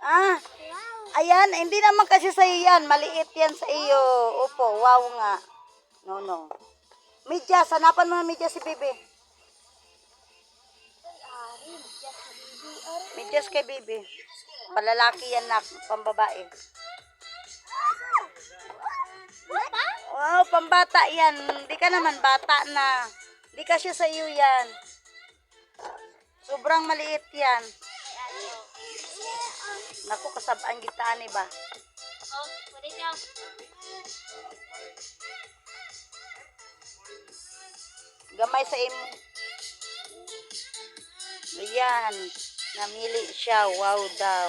Ah, ayan, hindi naman kasi sa yan. Maliit yan sa iyo. Opo, wow nga. No, no. Medyas, hanapan mo ng medyas si Bibi. Medyas kay Bibi. Palalaki yan na, pambabae. Wow, pambata yan. Hindi ka naman bata na. Hindi kasi sa iyo yan. Sobrang maliit yan. Naku, kasabaan gitaan ba? Oh, pwede siya. Gamay sa imo. Ayan. Namili siya. Wow daw.